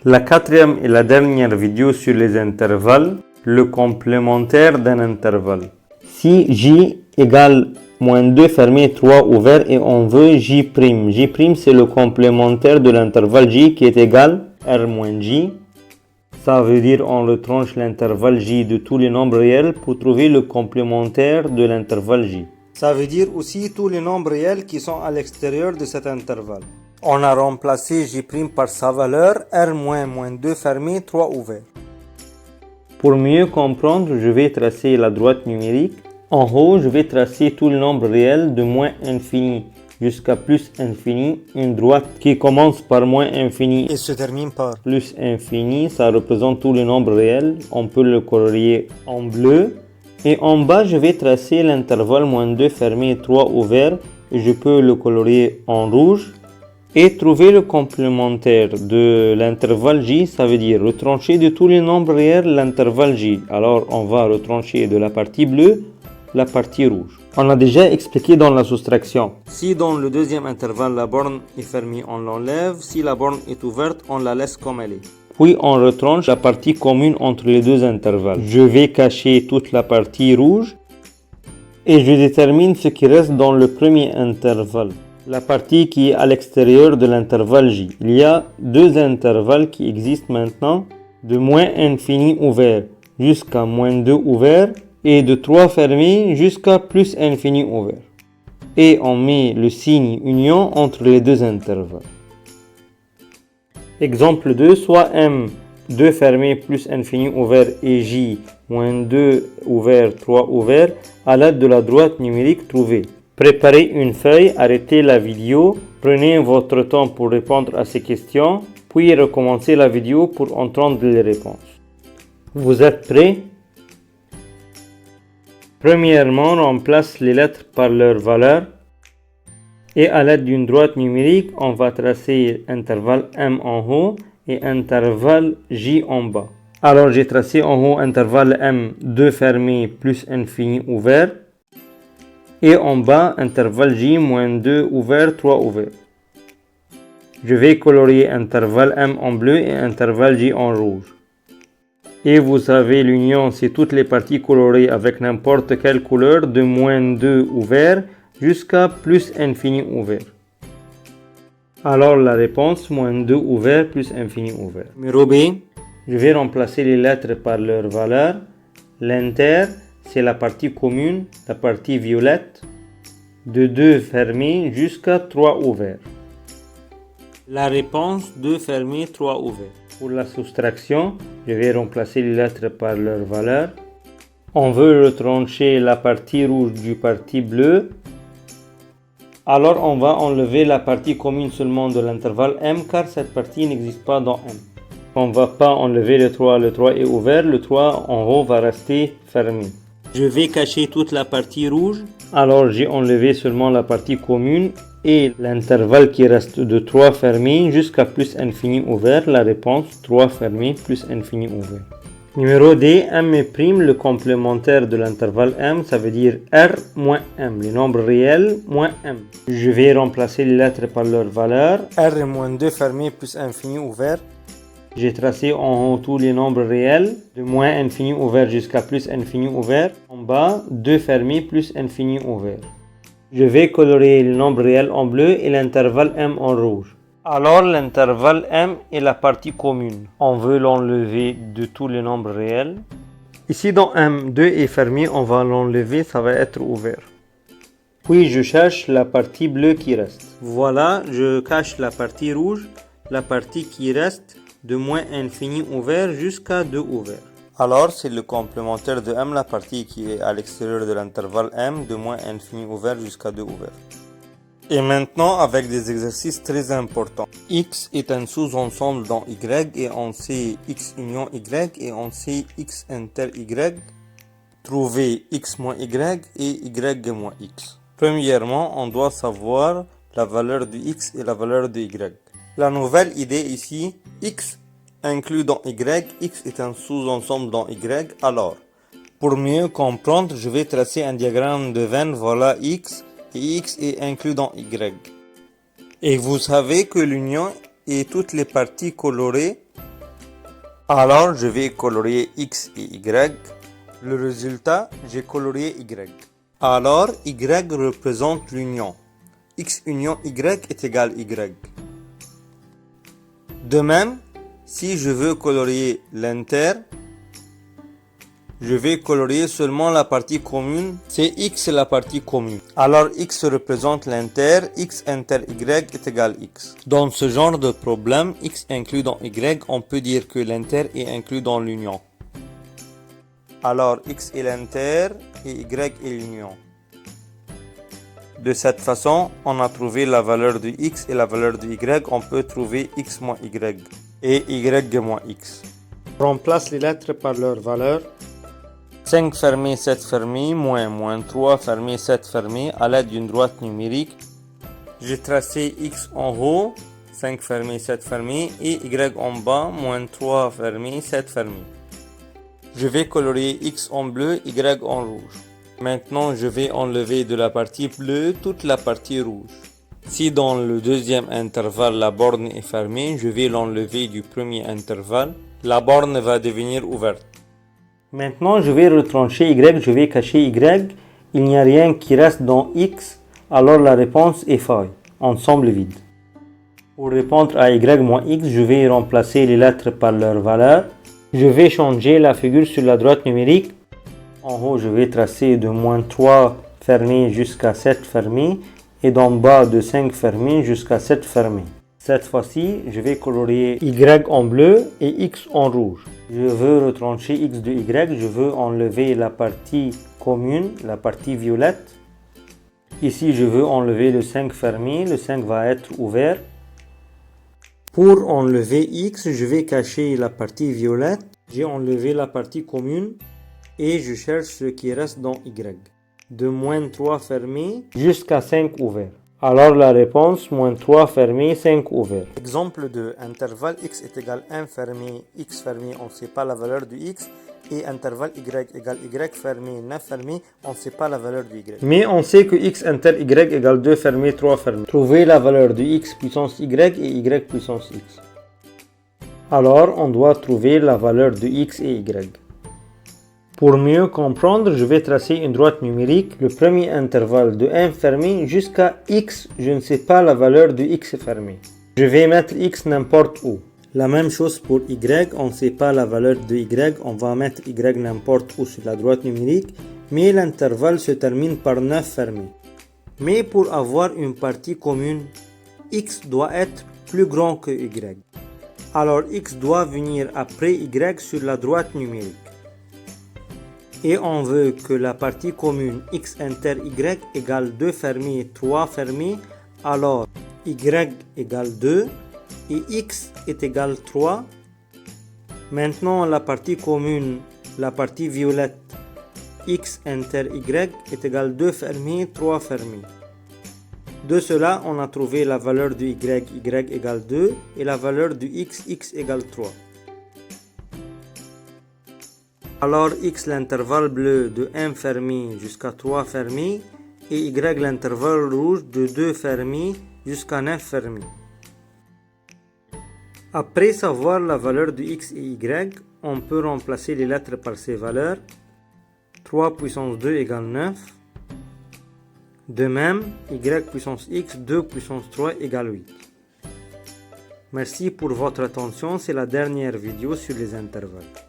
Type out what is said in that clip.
La quatrième et la dernière vidéo sur les intervalles, le complémentaire d'un intervalle. Si J égale moins 2 fermé 3 ouvert et on veut J'. J' c'est le complémentaire de l'intervalle J qui est égal R moins J. Ça veut dire on retranche l'intervalle J de tous les nombres réels pour trouver le complémentaire de l'intervalle J. Ça veut dire aussi tous les nombres réels qui sont à l'extérieur de cet intervalle. On a remplacé J' par sa valeur R moins 2 fermé 3 ouvert. Pour mieux comprendre, je vais tracer la droite numérique. En haut, je vais tracer tous les nombres réels de moins infini jusqu'à plus infini, une droite qui commence par moins infini et se termine par plus infini. Ça représente tous les nombres réels. On peut le colorier en bleu. Et en bas, je vais tracer l'intervalle moins 2 fermé 3 ouvert et je peux le colorier en rouge. Et trouver le complémentaire de l'intervalle J, ça veut dire retrancher de tous les nombres réels l'intervalle J. Alors on va retrancher de la partie bleue la partie rouge. On a déjà expliqué dans la soustraction. Si dans le deuxième intervalle la borne est fermée, on l'enlève. Si la borne est ouverte, on la laisse comme elle est. Puis on retranche la partie commune entre les deux intervalles. Je vais cacher toute la partie rouge et je détermine ce qui reste dans le premier intervalle. La partie qui est à l'extérieur de l'intervalle J. Il y a deux intervalles qui existent maintenant, de moins infini ouvert jusqu'à moins 2 ouvert et de 3 fermé jusqu'à plus infini ouvert. Et on met le signe union entre les deux intervalles. Exemple 2, soit M 2 fermé plus infini ouvert et J moins 2 ouvert 3 ouvert à l'aide de la droite numérique trouvée. Préparez une feuille, arrêtez la vidéo, prenez votre temps pour répondre à ces questions, puis recommencez la vidéo pour entendre les réponses. Vous êtes prêts? Premièrement, on remplace les lettres par leur valeur et à l'aide d'une droite numérique, on va tracer intervalle M en haut et intervalle J en bas. Alors j'ai tracé en haut intervalle M 2 fermé plus infini ouvert. Et en bas, intervalle J, moins 2 ouvert, 3 ouvert. Je vais colorier intervalle M en bleu et intervalle J en rouge. Et vous savez, l'union, c'est toutes les parties colorées avec n'importe quelle couleur de moins 2 ouvert jusqu'à plus infini ouvert. Alors la réponse, moins 2 ouvert plus infini ouvert. Numéro B, je vais remplacer les lettres par leur valeur. L'inter, c'est la partie commune, la partie violette, de 2 fermé jusqu'à 3 ouvert. La réponse 2 fermé, 3 ouvert. Pour la soustraction, je vais remplacer les lettres par leur valeur. On veut retrancher la partie rouge du partie bleu. Alors on va enlever la partie commune seulement de l'intervalle M car cette partie n'existe pas dans M. On ne va pas enlever le 3 est ouvert, le 3 en haut va rester fermé. Je vais cacher toute la partie rouge. Alors j'ai enlevé seulement la partie commune et l'intervalle qui reste de 3 fermé jusqu'à plus infini ouvert. La réponse 3 fermé plus infini ouvert. Numéro D, M est prime, le complémentaire de l'intervalle M, ça veut dire R moins M, les nombres réels moins M. Je vais remplacer les lettres par leur valeur. R est moins 2 fermé plus infini ouvert. J'ai tracé en haut tous les nombres réels, de moins infini ouvert jusqu'à plus infini ouvert. En bas, 2 fermé plus infini ouvert. Je vais colorier le nombre réel en bleu et l'intervalle M en rouge. Alors l'intervalle M est la partie commune. On veut l'enlever de tous les nombres réels. Ici dans M, 2 est fermé, on va l'enlever, ça va être ouvert. Puis je cherche la partie bleue qui reste. Voilà, je cache la partie rouge, la partie qui reste de moins infini ouvert jusqu'à 2 ouvert. Alors c'est le complémentaire de M, la partie qui est à l'extérieur de l'intervalle M, de moins infini ouvert jusqu'à 2 ouvert. Et maintenant avec des exercices très importants. X est un sous-ensemble dans Y et on sait X union Y et on sait X inter Y. Trouver X moins Y et Y moins X. Premièrement, on doit savoir la valeur de X et la valeur de Y. La nouvelle idée ici, X inclus dans Y, X est un sous-ensemble dans Y. Alors, pour mieux comprendre, je vais tracer un diagramme de veine, voilà X, et X est inclus dans Y. Et vous savez que l'union et toutes les parties colorées Alors, je vais colorier X et Y. Le résultat, j'ai colorié Y. Alors, Y représente l'union. X union Y est égal Y. De même, si je veux colorier l'inter, je vais colorier seulement la partie commune. C'est X la partie commune. Alors X représente l'inter, X inter Y est égal X. Dans ce genre de problème, X inclus dans Y, on peut dire que l'inter est inclus dans l'union. Alors X est l'inter et Y est l'union. De cette façon, on a trouvé la valeur de X et la valeur de Y. On peut trouver X moins Y et Y moins X. Remplace les lettres par leur valeur. 5 fermé, 7 fermé, moins 3 fermé, 7 fermé à l'aide d'une droite numérique. J'ai tracé X en haut, 5 fermé, 7 fermé et Y en bas, moins 3 fermé, 7 fermé. Je vais colorier X en bleu, Y en rouge. Maintenant, je vais enlever de la partie bleue toute la partie rouge. Si dans le deuxième intervalle la borne est fermée, je vais l'enlever du premier intervalle. La borne va devenir ouverte. Maintenant, je vais retrancher Y, je vais cacher Y. Il n'y a rien qui reste dans X, alors la réponse est faille. Ensemble vide. Pour répondre à Y moins X, je vais remplacer les lettres par leur valeur. Je vais changer la figure sur la droite numérique. En haut, je vais tracer de moins 3 fermé jusqu'à 7 fermé et d'en bas de 5 fermé jusqu'à 7 fermé. Cette fois-ci, je vais colorier Y en bleu et X en rouge. Je veux retrancher X de Y, je veux enlever la partie commune, la partie violette. Ici, je veux enlever le 5 fermé, le 5 va être ouvert. Pour enlever X, je vais cacher la partie violette. J'ai enlevé la partie commune et je cherche ce qui reste dans Y. De moins 3 fermé jusqu'à 5 ouvert. Alors la réponse, moins 3 fermé, 5 ouvert. Exemple 2, intervalle x est égal 1 fermé, x fermé, on ne sait pas la valeur du x. Et intervalle y égale y fermé, 9 fermé, on ne sait pas la valeur du y. Mais on sait que x inter y égale 2 fermé, 3 fermé. Trouvez la valeur de x puissance y et y puissance x. Alors on doit trouver la valeur de x et y. Pour mieux comprendre, je vais tracer une droite numérique, le premier intervalle de 1 fermé jusqu'à x, je ne sais pas la valeur de x fermé. Je vais mettre x n'importe où. La même chose pour y, on ne sait pas la valeur de y, on va mettre y n'importe où sur la droite numérique, mais l'intervalle se termine par 9 fermé. Mais pour avoir une partie commune, x doit être plus grand que y. Alors x doit venir après y sur la droite numérique. Et on veut que la partie commune x inter y égale 2 fermé, 3 fermé, alors y égale 2 et x est égal 3. Maintenant la partie commune, la partie violette, x inter y est égal 2 fermé, 3 fermé. De cela, on a trouvé la valeur de y égale 2 et la valeur de x égale 3. Alors x l'intervalle bleu de 1 fermé jusqu'à 3 fermé et y l'intervalle rouge de 2 fermé jusqu'à 9 fermé. Après savoir la valeur de x et y, on peut remplacer les lettres par ces valeurs. 3 puissance 2 égale 9. De même, y puissance x, 2 puissance 3 égale 8. Merci pour votre attention, c'est la dernière vidéo sur les intervalles.